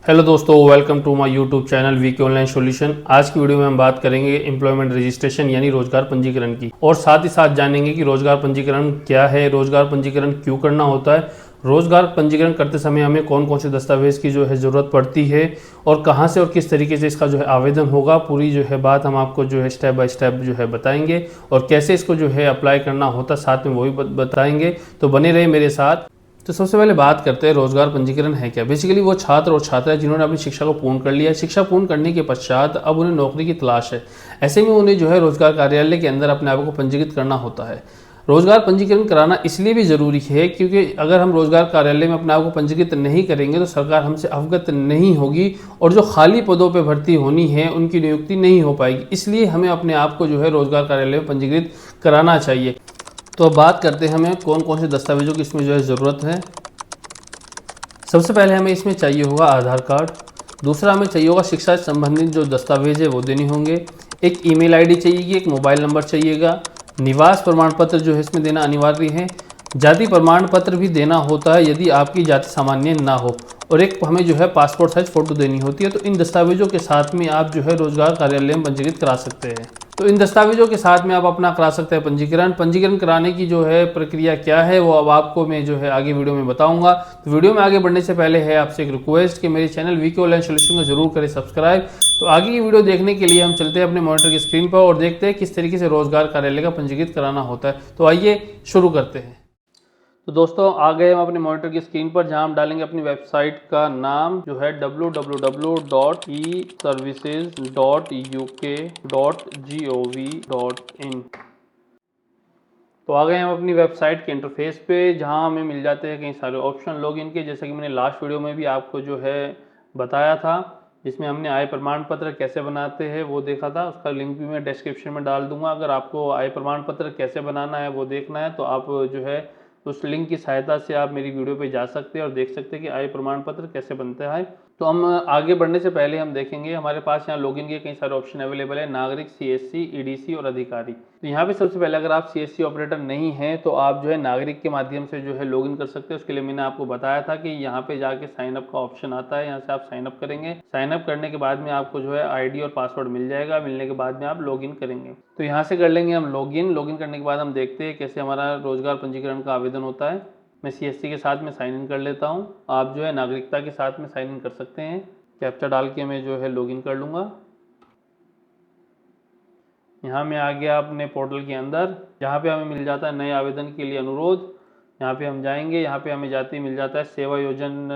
Hello दोस्तों, welcome to my YouTube channel VK online solution. आज की वीडियो में हम बात करेंगे एम्प्लॉयमेंट रजिस्ट्रेशन यानी रोजगार पंजीकरण की, और साथ ही साथ जानेंगे कि रोजगार पंजीकरण क्या है, रोजगार पंजीकरण क्यों करना होता है, रोजगार पंजीकरण करते समय हमें कौन कौन से दस्तावेज की जो है ज़रूरत पड़ती है, और कहाँ से और किस तरीके से इसका जो है आवेदन होगा। पूरी जो है बात हम आपको जो है स्टेप बाय स्टेप जो है बताएंगे, और कैसे इसको जो है अप्लाई करना होता साथ में वो भी बताएंगे। तो बने रहे मेरे साथ। तो सबसे पहले बात करते हैं रोजगार पंजीकरण है क्या। बेसिकली वो छात्र और छात्राएं जिन्होंने अपनी शिक्षा को पूर्ण कर लिया है, शिक्षा पूर्ण करने के पश्चात अब उन्हें नौकरी की तलाश है। ऐसे में उन्हें जो है रोजगार कार्यालय के अंदर अपने आप को पंजीकृत करना होता है। रोजगार पंजीकरण कराना इसलिए भी ज़रूरी है क्योंकि अगर हम रोजगार कार्यालय में अपने आप को पंजीकृत नहीं करेंगे तो सरकार हमसे अवगत नहीं होगी, और जो खाली पदों पर भर्ती होनी है उनकी नियुक्ति नहीं हो पाएगी। इसलिए हमें अपने आप को जो है रोजगार कार्यालय में पंजीकृत कराना चाहिए। तो अब बात करते हैं हमें कौन कौन से दस्तावेजों की इसमें जो है ज़रूरत है। सबसे पहले हमें इसमें चाहिए होगा आधार कार्ड। दूसरा हमें चाहिए होगा शिक्षा से संबंधित जो दस्तावेज है वो देने होंगे। एक ईमेल आईडी चाहिएगी, एक मोबाइल नंबर चाहिएगा। निवास प्रमाण पत्र जो है इसमें देना अनिवार्य है। जाति प्रमाण पत्र भी देना होता है यदि आपकी जाति सामान्य ना हो, और एक हमें जो है पासपोर्ट साइज फ़ोटो देनी होती है। तो इन दस्तावेजों के साथ में आप जो है रोजगार कार्यालय में पंजीकृत करा सकते हैं। तो इन दस्तावेजों के साथ में आप अपना करा सकते हैं पंजीकरण। पंजीकरण कराने की जो है प्रक्रिया क्या है वो अब आपको मैं जो है आगे वीडियो में बताऊंगा। तो वीडियो में आगे बढ़ने से पहले है आपसे एक रिक्वेस्ट कि मेरे चैनल वीके ऑनलाइन सॉल्यूशन को जरूर करें सब्सक्राइब। तो आगे की वीडियो देखने के लिए हम चलते हैं अपने मॉनिटर की स्क्रीन पर और देखते हैं किस तरीके से रोजगार कार्यालय का पंजीकृत कराना होता है। तो आइए शुरू करते हैं। तो दोस्तों आ गए हम अपने मॉनिटर की स्क्रीन पर, जहां हम डालेंगे अपनी वेबसाइट का नाम जो है www.eservices.uk.gov.in। तो आ गए हम अपनी वेबसाइट के इंटरफेस पे, जहां हमें मिल जाते हैं कई सारे ऑप्शन लॉगिन के, जैसे कि मैंने लास्ट वीडियो में भी आपको जो है बताया था, जिसमें हमने आय प्रमाण पत्र कैसे बनाते हैं वो देखा था। उसका लिंक भी मैं डिस्क्रिप्शन में डाल दूंगा। अगर आपको आय प्रमाण पत्र कैसे बनाना है वो देखना है तो आप जो है उस लिंक की सहायता से आप मेरी वीडियो पे जा सकते हैं और देख सकते हैं कि आय प्रमाण पत्र कैसे बनता है। तो हम आगे बढ़ने से पहले हम देखेंगे हमारे पास यहाँ लॉगिन के कई सारे ऑप्शन अवेलेबल है, नागरिक, सीएससी, ईडीसी और अधिकारी। तो यहाँ पे सबसे पहले अगर आप सीएससी ऑपरेटर नहीं हैं तो आप जो है नागरिक के माध्यम से जो है लॉगिन कर सकते हैं। उसके लिए मैंने आपको बताया था कि यहाँ पे जाके साइन अप का ऑप्शन आता है, यहाँ से आप साइन अप करेंगे। साइन अप करने के बाद में आपको जो है आईडी और पासवर्ड मिल जाएगा। मिलने के बाद में आप लॉगिन करेंगे। तो यहाँ से कर लेंगे हम लॉगिन। लॉगिन करने के बाद हम देखते हैं कैसे हमारा रोजगार पंजीकरण का आवेदन होता है। मैं सीएससी के साथ में साइन इन कर लेता हूँ। आप जो है नागरिकता के साथ में साइन इन कर सकते हैं। कैप्चा डाल के मैं जो है लॉगिन कर लूँगा। यहाँ मैं आ गया अपने पोर्टल के अंदर, जहाँ पे हमें मिल जाता है नए आवेदन के लिए अनुरोध। यहाँ पे हम जाएंगे, यहाँ पे हमें जाते ही मिल जाता है सेवा योजन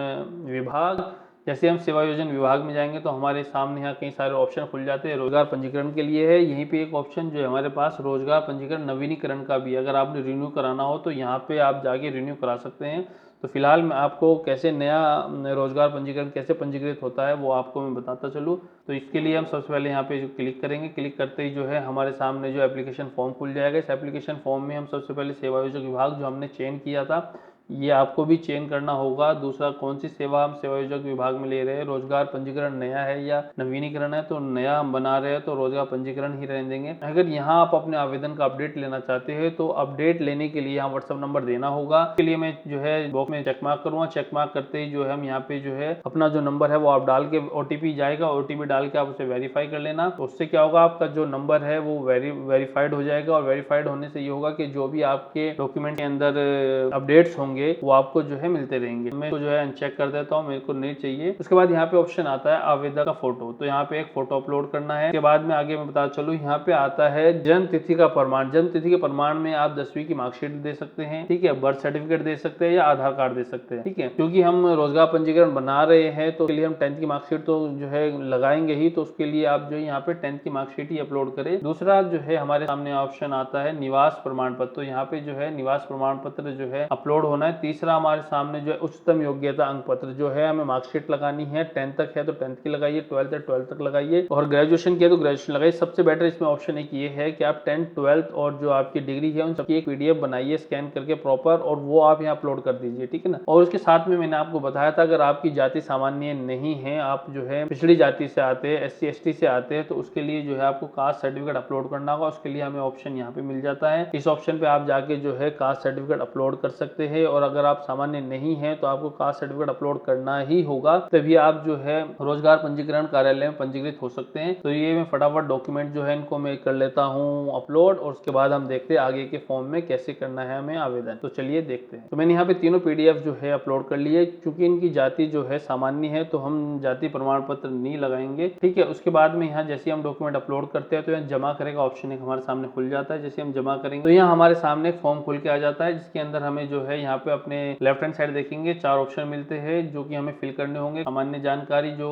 विभाग। जैसे हम सेवा योजन विभाग में जाएंगे तो हमारे सामने यहाँ कई सारे ऑप्शन खुल जाते हैं। रोजगार पंजीकरण के लिए है, यहीं पे एक ऑप्शन जो है हमारे पास रोजगार पंजीकरण नवीनीकरण का भी है। अगर आपने रिन्यू कराना हो तो यहाँ पे आप जाके रिन्यू करा सकते हैं। तो फिलहाल मैं आपको कैसे नया रोजगार पंजीकरण कैसे पंजीकृत होता है वो आपको मैं बताता चलूँ। तो इसके लिए हम सबसे पहले यहाँ पे जो क्लिक करेंगे, क्लिक करते ही जो है हमारे सामने जो एप्लीकेशन फॉर्म खुल जाएगा। इस एप्लीकेशन फॉर्म में हम सबसे पहले सेवा योजक विभाग जो हमने चयन किया था ये आपको भी चयन करना होगा। दूसरा कौन सी सेवा हम सेवा योजक विभाग में ले रहे हैं, रोजगार पंजीकरण नया है या नवीनीकरण है। तो नया हम बना रहे हैं तो रोजगार पंजीकरण ही रहने देंगे। अगर यहाँ आप अपने आवेदन का अपडेट लेना चाहते हैं तो अपडेट लेने के लिए यहाँ व्हाट्सअप नंबर देना होगा। इसके लिए मैं जो है बॉक्स में चेक मार्क करूँगा। चेक मार्क करते ही जो है हम यहाँ पे जो है अपना जो नंबर है वो आप डाल के ओटीपी जाएगा, ओटीपी डाल के आप उसे वेरीफाई कर लेना। तो उससे क्या होगा, आपका जो नंबर है वो वेरीफाइड हो जाएगा, और वेरीफाइड होने से ये होगा कि जो भी आपके डॉक्यूमेंट के अंदर अपडेट्स होंगे वो आपको जो है मिलते रहेंगे। मैं तो जो है अनचेक कर देता हूँ, मेरे को नहीं चाहिए। उसके बाद यहाँ पे ऑप्शन आता है आवेदक का फोटो। तो यहाँ पे एक फोटो अपलोड करना है। उसके बाद में आगे मैं बता चलूँ, यहाँ पे आता है जन्म तिथि का प्रमाण। जन्म तिथि के प्रमाण में आप 10वीं की मार्कशीट दे सकते हैं, ठीक है, बर्थ सर्टिफिकेट दे सकते हैं या आधार कार्ड दे सकते हैं, ठीक है। क्योंकि हम रोजगार पंजीकरण बना रहे हैं तो लिए हम 10th की मार्कशीट तो जो है लगाएंगे ही, तो उसके लिए आप जो यहाँ पे 10th की मार्कशीट ही अपलोड करें। दूसरा जो है हमारे सामने ऑप्शन आता है निवास प्रमाण पत्र। तो यहाँ पे जो है निवास प्रमाण पत्र जो है अपलोड होना है। तीसरा हमारे सामने जो है उच्चतम योग्यता अंक पत्र, जो है हमें मार्कशीट लगानी है। 10th तक है तो 10th की लगाइए, 12th है 12th तक लगाइए, और ग्रेजुएशन किया तो ग्रेजुएशन लगाइए। सबसे बेटर इसमें ऑप्शन एक ये है कि आप 10th 12th और जो आपकी डिग्री है उन सबकी एक पीडीएफ बनाइए स्कैन करके प्रॉपर, और वो आप यहाँ अपलोड कर दीजिए, ठीक है ना। और उसके साथ में मैंने आपको बताया था अगर आपकी जाति सामान्य नहीं है, आप जो है पिछड़ी जाति से आते हैं, SC ST से आते हैं, तो उसके लिए जो है आपको कास्ट सर्टिफिकेट अपलोड करना होगा। उसके लिए हमें ऑप्शन यहाँ पे मिल जाता है। इस ऑप्शन पे आप जाके जो है कास्ट सर्टिफिकेट अपलोड कर सकते हैं, और अगर आप सामान्य नहीं हैं तो आपको कास्ट सर्टिफिकेट अपलोड करना ही होगा, तभी आप जो है रोजगार पंजीकरण कार्यालय में पंजीकृत हो सकते हैं। तो ये मैं फटाफट डॉक्यूमेंट जो है इनको मैं कर लेता हूँ अपलोड, और उसके बाद हम देखते हैं आगे के फॉर्म में कैसे करना है हमें आवेदन। तो चलिए देखते हैं। तो मैंने यहाँ पे तीनों PDF जो है अपलोड कर लिए। क्योंकि इनकी जाति जो है सामान्य है तो हम जाति प्रमाण पत्र नहीं लगाएंगे, ठीक है। उसके बाद में यहाँ जैसे हम डॉक्यूमेंट अपलोड करते हैं तो यहाँ जमा करेगा ऑप्शन एक हमारे सामने खुल जाता है। जैसे हम जमा करेंगे तो यहाँ हमारे सामने एक फॉर्म खुल के आ जाता है, जिसके अंदर हमें जो है यहाँ पे अपने लेफ्ट हैंड साइड देखेंगे 4 ऑप्शन मिलते हैं जो कि हमें फिल करने होंगे। सामान्य जानकारी जो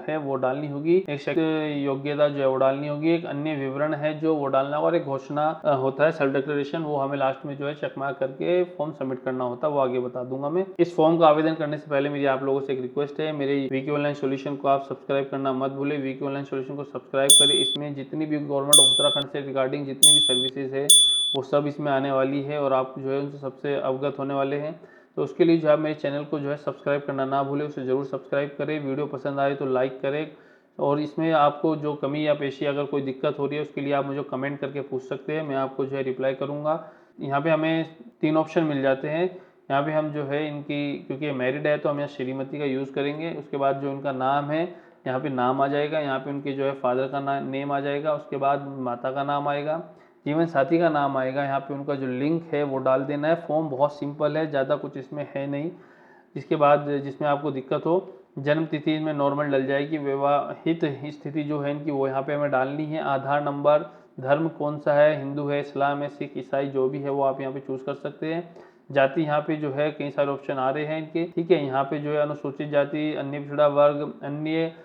है वो डालनी होगी, एक शैक्षिक योग्यता जो है वो डालनी होगी, एक अन्य विवरण है जो वो डालना होगा, और एक घोषणा होता है सेल्फ डिक्लेरेशन, वो हमें लास्ट में जो है चेक मार्क करके फॉर्म सबमिट करना होता है, वो आगे बता दूंगा मैं। इस फॉर्म का आवेदन करने से पहले मेरी आप लोगों से एक रिक्वेस्ट है, मेरे वीके ऑनलाइन सॉल्यूशन को आप सब्सक्राइब करना मत भूले। वीके ऑनलाइन सॉल्यूशन को सब्सक्राइब करें। इसमें जितनी भी गवर्नमेंट उत्तराखंड से रिगार्डिंग जितनी भी सर्विसेज है वो सब इसमें आने वाली है, और आप जो है उनसे सबसे अवगत होने वाले हैं। तो उसके लिए जो है मेरे चैनल को जो है सब्सक्राइब करना ना भूले, उसे ज़रूर सब्सक्राइब करें। वीडियो पसंद आए तो लाइक करें, और इसमें आपको जो कमी या पेशी अगर कोई दिक्कत हो रही है उसके लिए आप मुझे कमेंट करके पूछ सकते हैं, मैं आपको जो है रिप्लाई करूँगा। यहाँ पे हमें 3 ऑप्शन मिल जाते हैं। यहाँ पे हम जो है इनकी, क्योंकि मैरिड है तो हम यहाँ श्रीमती का यूज़ करेंगे। उसके बाद जो इनका नाम है यहाँ पे नाम आ जाएगा, यहाँ पे उनके जो है फादर का नेम आ जाएगा, उसके बाद माता का नाम आएगा, जीवन साथी का नाम आएगा। यहाँ पे उनका जो लिंक है वो डाल देना है। फॉर्म बहुत सिंपल है, ज़्यादा कुछ इसमें है नहीं। इसके बाद जिसमें आपको दिक्कत हो, जन्म तिथि में नॉर्मल डल जाएगी, विवाहित स्थिति जो है इनकी वो यहाँ पे हमें डालनी है, आधार नंबर, धर्म कौन सा है, हिंदू है, इस्लाम है, सिख, ईसाई, जो भी है वो आप यहाँ पे चूज़ कर सकते हैं। जाति यहाँ पे जो है कई सारे ऑप्शन आ रहे हैं इनके, ठीक है। यहाँ पे जो है अनुसूचित जाति, अन्य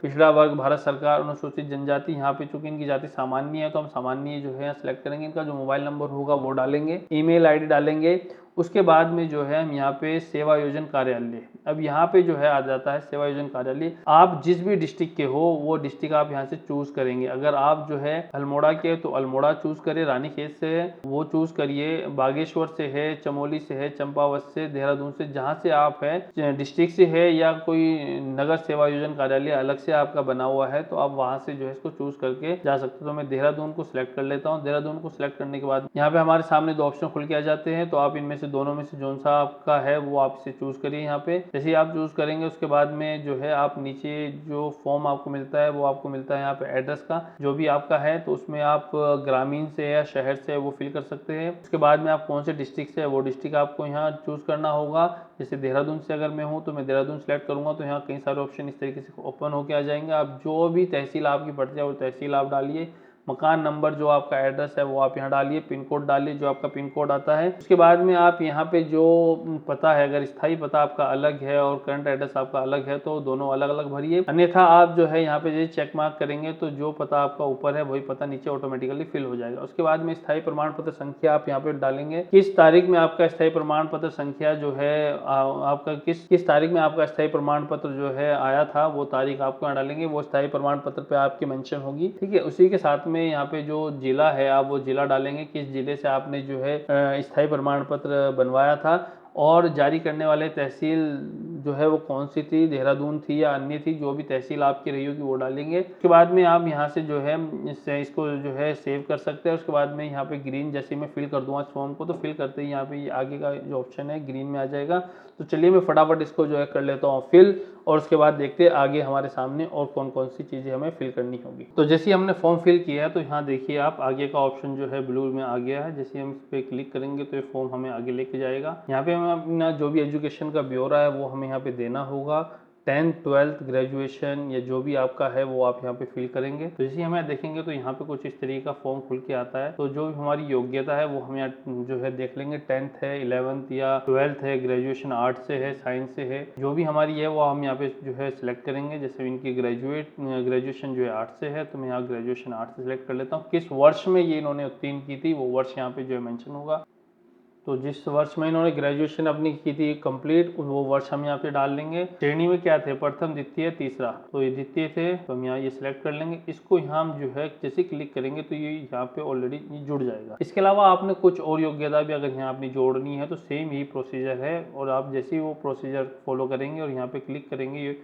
पिछड़ा वर्ग, भारत सरकार, अनुसूचित जनजाति। यहाँ पे चूंकि इनकी जाति सामान्य है तो हम सामान्य जो है सिलेक्ट करेंगे। इनका जो मोबाइल नंबर होगा वो डालेंगे, ईमेल आईडी डालेंगे। उसके बाद में जो है हम यहाँ पे सेवा योजन कार्यालय, अब यहाँ पे जो है आ जाता है सेवा योजन कार्यालय। आप जिस भी डिस्ट्रिक्ट के हो वो डिस्ट्रिक्ट आप यहाँ से चूज करेंगे। अगर आप जो है अल्मोड़ा के तो अल्मोड़ा चूज करें, रानीखेत से है वो चूज करिए, बागेश्वर से है, चमोली से है, चंपावत से, देहरादून से, जहाँ से आप है डिस्ट्रिक्ट से है, या कोई नगर सेवा योजन कार्यालय अलग से आपका बना हुआ है तो आप वहाँ से जो है इसको चूज करके जा सकते हो। तो मैं देहरादून को सिलेक्ट कर लेता हूँ। देहरादून को सिलेक्ट करने के बाद यहाँ पे हमारे सामने 2 ऑप्शन खुल के आ जाते हैं, तो आप इनमें से दोनों में से जो सा आपका है वो आप इसे चूज करिए। यहाँ पे जैसे आप चूज करेंगे उसके बाद में जो है आप नीचे जो फॉर्म आपको मिलता है वो आपको मिलता है यहाँ पे एड्रेस का, जो भी आपका है, तो उसमें आप ग्रामीण से या शहर से वो फिल कर सकते हैं। उसके बाद में आप कौन से डिस्ट्रिक्ट से है वो डिस्ट्रिक्ट आपको यहाँ चूज करना होगा। जैसे देहरादून से अगर मैं हूँ तो मैं देहरादून सेलेक्ट करूंगा, तो यहाँ कई सारे ऑप्शन इस तरीके से ओपन होके आ जाएंगे। आप जो भी तहसील आपकी पड़ती है वो तहसील आप डालिए, मकान नंबर जो आपका एड्रेस है वो आप यहाँ डालिए, पिन कोड डालिए जो आपका पिन कोड आता है। उसके बाद में आप यहाँ पे जो पता है, अगर स्थायी पता आपका अलग है और करंट एड्रेस आपका अलग है तो दोनों अलग अलग भरिए, अन्यथा आप जो है यहाँ पे जो चेक मार्क करेंगे तो जो पता आपका ऊपर है वही पता नीचे ऑटोमेटिकली फिल हो जाएगा। उसके बाद में स्थायी प्रमाण पत्र संख्या आप यहाँ पे डालेंगे, किस तारीख में आपका स्थायी प्रमाण पत्र संख्या जो है आपका किस तारीख में आपका स्थायी प्रमाण पत्र जो है आया था वो तारीख आपको यहाँ डालेंगे, वो स्थायी प्रमाण पत्र पे आपकी मेंशन होगी, ठीक है। उसी के साथ में यहाँ पे जो जिला है आप वो जिला डालेंगे, किस जिले से आपने जो है स्थायी प्रमाण पत्र बनवाया था, और जारी करने वाले तहसील जो है वो कौन सी थी, देहरादून थी या अन्य थी, जो भी तहसील आपकी रही होगी वो डालेंगे। उसके बाद में आप यहाँ से जो है इसको जो है सेव कर सकते हैं। उसके बाद में यहाँ पे ग्रीन, जैसे मैं फिल कर दूंगा इस फॉर्म को तो फिल करते ही यहाँ पे आगे का जो ऑप्शन है ग्रीन में आ जाएगा। तो चलिए मैं फटाफट इसको जो है कर लेता हूँ फिल, और उसके बाद देखते हैं आगे हमारे सामने और कौन कौन सी चीज़ें हमें फिल करनी होगी। तो जैसे हमने फॉर्म फिल किया है तो यहाँ देखिए आप आगे का ऑप्शन जो है ब्लू में आ गया है। जैसे हम इस पर क्लिक करेंगे तो ये फॉर्म हमें आगे लेके जाएगा। यहाँ पे हमें अपना जो भी एजुकेशन का ब्यौरा है वो हमें यहाँ पे देना होगा, 10th 12th ग्रेजुएशन या जो भी आपका है वो आप यहाँ पे फिल करेंगे। तो जैसे हम देखेंगे तो यहाँ पे कुछ इस तरीके का फॉर्म खुल के आता है। तो जो हमारी योग्यता है वो हम यहाँ जो है देख लेंगे, 10th है, 11th या 12th है, ग्रेजुएशन आर्ट से है, साइंस से है, जो भी हमारी है वो हम यहाँ पे जो है सिलेक्ट करेंगे। जैसे इनकी ग्रेजुएशन जो है आर्ट से है तो मैं यहाँ ग्रेजुएशन आर्ट से सिलेक्ट कर लेता हूँ। किस वर्ष में ये इन्होंने उत्तीर्ण की थी वो वर्ष यहाँ पे जो है मेंशन होगा। तो जिस वर्ष में इन्होंने ग्रेजुएशन अपनी की थी कंप्लीट वो वर्ष हम यहाँ पे डाल लेंगे। श्रेणी में क्या थे, प्रथम, द्वितीय, तीसरा, तो ये द्वितीय थे तो हम यहाँ ये सिलेक्ट कर लेंगे। इसको यहाँ हम जो है जैसे क्लिक करेंगे तो ये यहाँ पे ऑलरेडी जुड़ जाएगा। इसके अलावा आपने कुछ और योग्यता भी अगर यहाँ अपनी जोड़नी है तो सेम ही प्रोसीजर है, और आप जैसे ही वो प्रोसीजर फॉलो करेंगे और यहाँ पे क्लिक करेंगे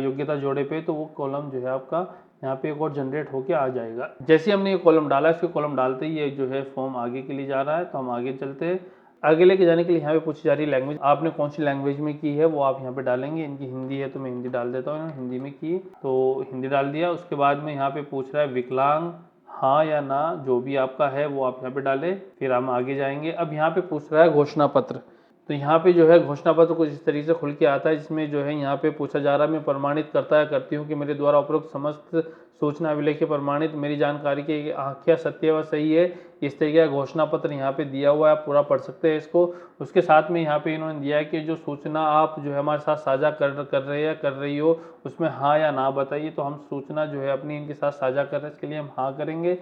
योग्यता जोड़े पे तो वो कॉलम जो है आपका यहाँ पे एक और जनरेट होके आ जाएगा। जैसे हमने ये कॉलम डाला, इसके कॉलम डालते ही ये जो है फॉर्म आगे के लिए जा रहा है। तो हम आगे चलते हैं। आगे लेके जाने के लिए यहाँ पे पूछी जा रही है लैंग्वेज, आपने कौन सी लैंग्वेज में की है वो आप यहाँ पे डालेंगे। इनकी हिंदी है तो मैं हिंदी डाल देता हूँ, हिंदी में की तो हिंदी डाल दिया। उसके बाद में यहाँ पे पूछ रहा है विकलांग, हाँ या ना, जो भी आपका है वो आप यहाँ पे डालें। फिर हम आगे जाएंगे। अब यहाँ पे पूछ रहा है घोषणा पत्र, तो यहाँ पे जो है घोषणा पत्र कुछ इस तरीके से खुल के आता है, जिसमें जो है यहाँ पे पूछा जा रहा है मैं प्रमाणित करता या करती हूँ कि मेरे द्वारा उपरोक्त समस्त सूचना अभिलेख प्रमाणित मेरी जानकारी की आख्या सत्य व सही है। इस तरीके का घोषणा पत्र यहाँ पे दिया हुआ है, आप पूरा पढ़ सकते हैं इसको। उसके साथ में यहाँ पे इन्होंने दिया है कि जो सूचना आप जो है हमारे साथ साझा कर रहे या कर रही हो उसमें हाँ या ना बताइए। तो हम सूचना जो है अपनी इनके साथ साझा कर रहे हैं, इसके लिए हम हाँ करेंगे।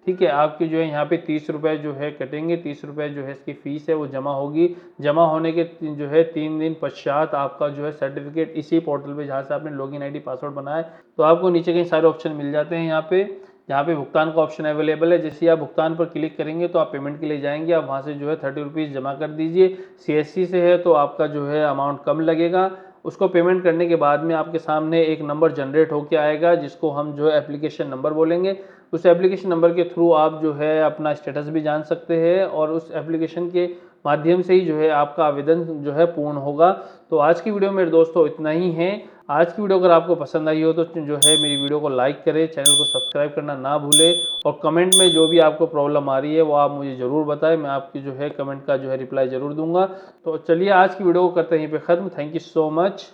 ठीक है, आपकी जो है यहाँ पे 30 रुपये जो है कटेंगे, 30 रुपये जो है इसकी फ़ीस है वो जमा होगी। जमा होने के जो है 3 दिन पश्चात आपका जो है सर्टिफिकेट इसी पोर्टल पे जहाँ से आपने लॉगिन आईडी पासवर्ड बनाया है, तो आपको नीचे कई सारे ऑप्शन मिल जाते हैं यहाँ पे, जहाँ पे भुगतान का ऑप्शन अवेलेबल है। जैसे आप भुगतान पर क्लिक करेंगे तो आप पेमेंट के लिए जाएंगे, आप वहाँ से जो है 30 रुपीज़ जमा कर दीजिए। CSC से है तो आपका जो है अमाउंट कम लगेगा। उसको पेमेंट करने के बाद में आपके सामने एक नंबर जनरेट होकर आएगा, जिसको हम जो है एप्लीकेशन नंबर बोलेंगे। उस एप्लीकेशन नंबर के थ्रू आप जो है अपना स्टेटस भी जान सकते हैं, और उस एप्लीकेशन के माध्यम से ही जो है आपका आवेदन जो है पूर्ण होगा। तो आज की वीडियो मेरे दोस्तों इतना ही है। आज की वीडियो अगर आपको पसंद आई हो तो जो है मेरी वीडियो को लाइक करें, चैनल को सब्सक्राइब करना ना भूलें, और कमेंट में जो भी आपको प्रॉब्लम आ रही है वो आप मुझे ज़रूर बताएं, मैं आपकी जो है कमेंट का जो है रिप्लाई ज़रूर दूंगा। तो चलिए आज की वीडियो को करते हैं यहीं पे ख़त्म। Thank you so much.